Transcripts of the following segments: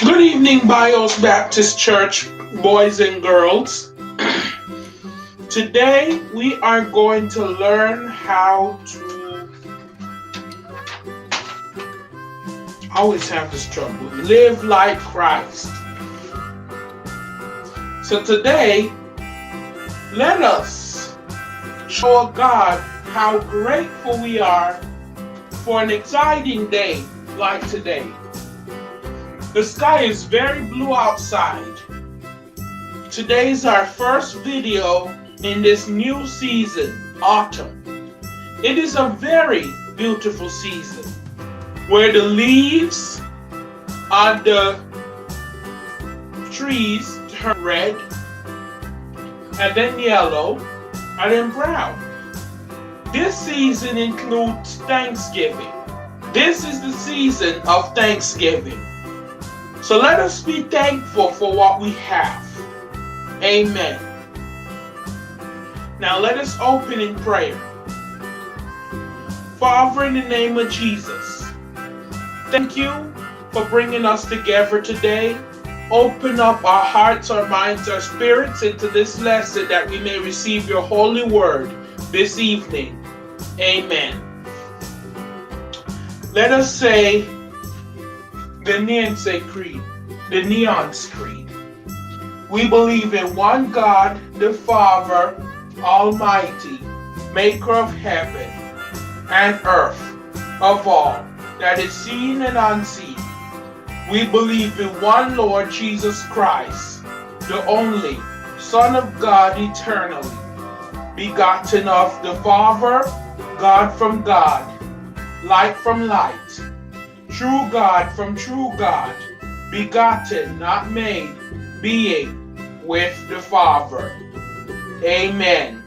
Good evening, Bios Baptist Church, boys and girls. Today we are going to learn how to, I always have this trouble, live like Christ. So today, let us show God how grateful we are for an exciting day like today. The sky is very blue outside. Today is our first video in this new season, autumn. It is a very beautiful season where the leaves on the trees turn red and then yellow and then brown. This season includes Thanksgiving. This is the season of Thanksgiving. So let us be thankful for what we have. Amen. Now let us open in prayer. Father, in the name of Jesus, thank you for bringing us together today. Open up our hearts, our minds, our spirits into this lesson that we may receive your holy word this evening. Amen. Let us say the Nianse Creed, the Neon's Creed. We believe in one God, the Father, Almighty, maker of heaven and earth, of all that is seen and unseen. We believe in one Lord Jesus Christ, the only Son of God eternally, begotten of the Father, God from God, light from light, true God from true God, begotten, not made, being with the Father. Amen.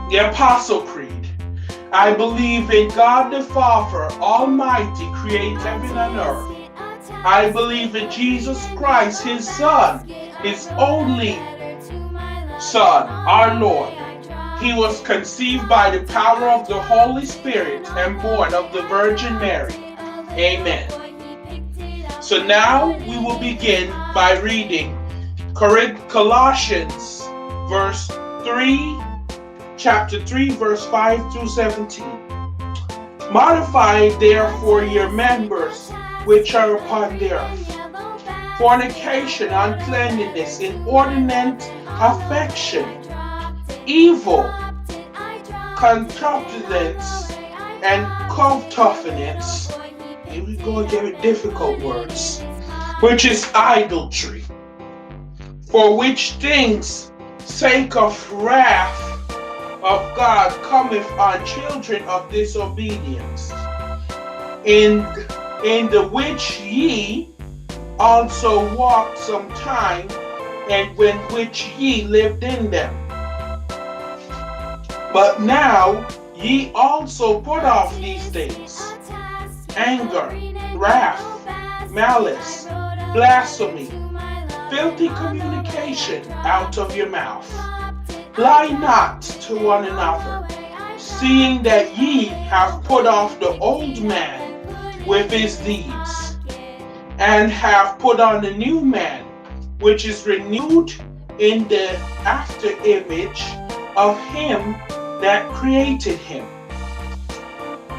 The Apostle Creed. I believe in God the Father, Almighty, creator of heaven and earth. I believe in Jesus Christ, His Son, His only Son, our Lord. He was conceived by the power of the Holy Spirit and born of the Virgin Mary. Amen. So now we will begin by reading Colossians chapter 3, verse 5 through 17. Modify therefore your members which are upon the earth: fornication, uncleanness, inordinate affection, evil, concupiscence, and covetousness. Here we go again with difficult words, which is idolatry. For which things sake of wrath of God cometh on children of disobedience, in the which ye also walked sometime, and when which ye lived in them. But now ye also put off these things: anger, wrath, malice, blasphemy, filthy communication out of your mouth. Lie not to one another, seeing that ye have put off the old man with his deeds, and have put on the new man, which is renewed in the after image of him that created him,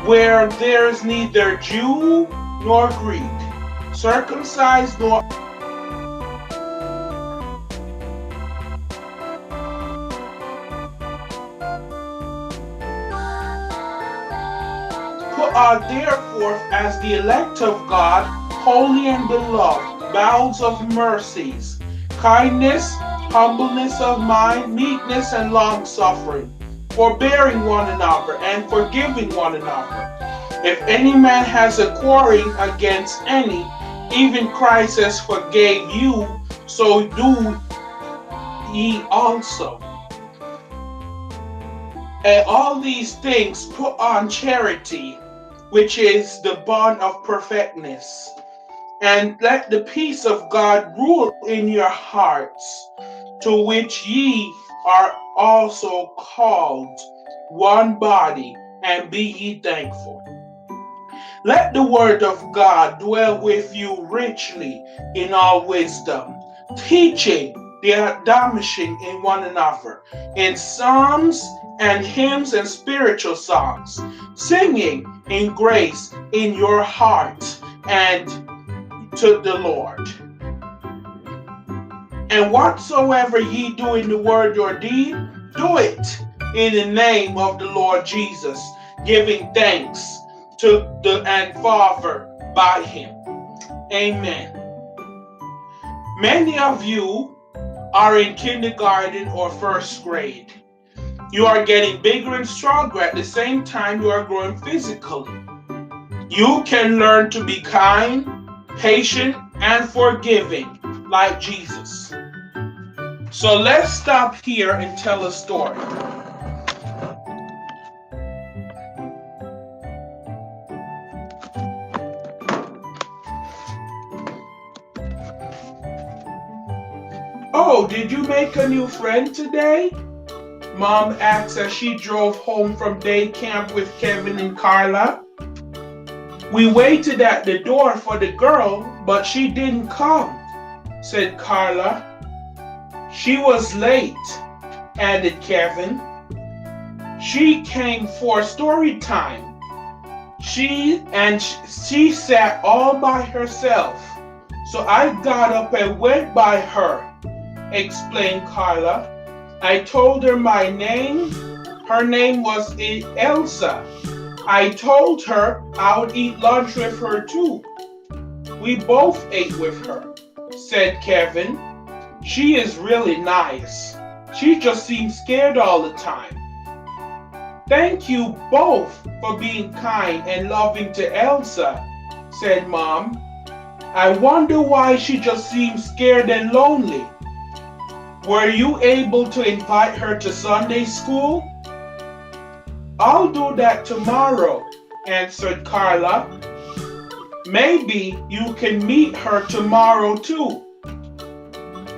where there is neither Jew nor Greek, circumcised nor put are therefore as the elect of God, holy and beloved, bowels of mercies, kindness, humbleness of mind, meekness, and long-suffering, forbearing one another, and forgiving one another. If any man has a quarrel against any, even Christ has forgave you, so do ye also. And all these things put on charity, which is the bond of perfectness. And let the peace of God rule in your hearts, to which ye are also called one body, and be ye thankful. Let the word of God dwell with you richly in all wisdom, teaching, admonishing in one another, in psalms and hymns and spiritual songs, singing in grace in your heart and to the Lord. And whatsoever ye do in the word or deed, do it in the name of the Lord Jesus, giving thanks to the Father by him. Amen. Many of you are in kindergarten or first grade. You are getting bigger and stronger at the same time you are growing physically. You can learn to be kind, patient, and forgiving like Jesus. So let's stop here and tell a story. Oh, did you make a new friend today? Mom asked as she drove home from day camp with Kevin and Carla. We waited at the door for the girl, but she didn't come, said Carla. She was late, added Kevin. She came for story time. She sat all by herself, so I got up and went by her, explained Carla. I told her my name. Her name was Elsa. I told her I would eat lunch with her too. We both ate with her, said Kevin. She is really nice. She just seems scared all the time. Thank you both for being kind and loving to Elsa, said Mom. I wonder why she just seems scared and lonely. Were you able to invite her to Sunday school? I'll do that tomorrow, answered Carla. Maybe you can meet her tomorrow too.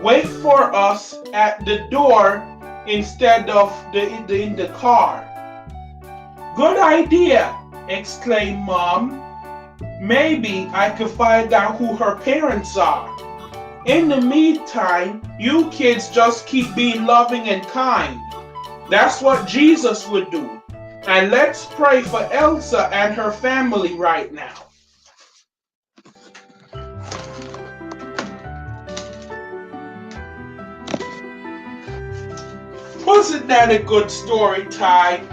Wait for us at the door instead of in the car. Good idea, exclaimed Mom. Maybe I could find out who her parents are. In the meantime, you kids just keep being loving and kind. That's what Jesus would do. And let's pray for Elsa and her family right now. Wasn't that a good story time?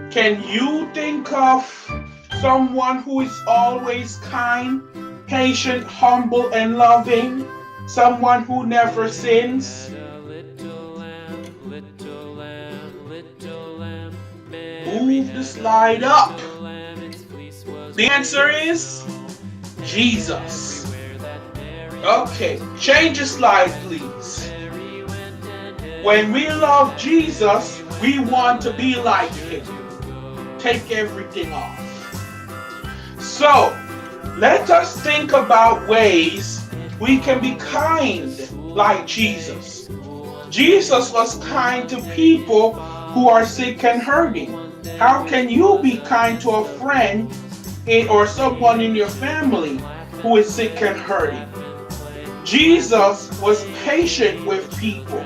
Can you think of someone who is always kind, patient, humble, and loving? Someone who never sins? Move the slide up. The answer is Jesus. Okay, change the slide, please. When we love Jesus, we want to be like him. Take everything off. So, let us think about ways we can be kind like Jesus. Jesus was kind to people who are sick and hurting. How can you be kind to a friend or someone in your family who is sick and hurting? Jesus was patient with people.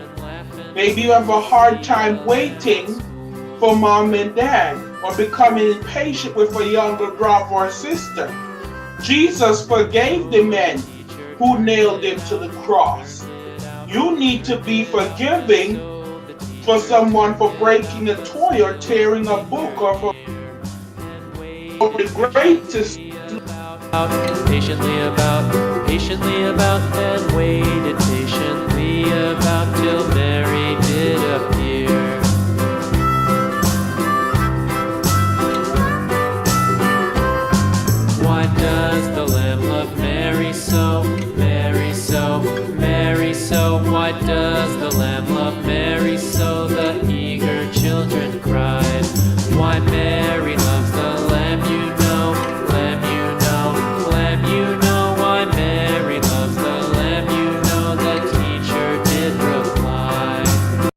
Maybe you have a hard time waiting for mom and dad, or becoming impatient with a younger brother or sister. Jesus forgave the men who nailed him to the cross. You need to be forgiving for someone for breaking a toy or tearing a book, or for the greatest. Patiently about, and waited patiently about till Mary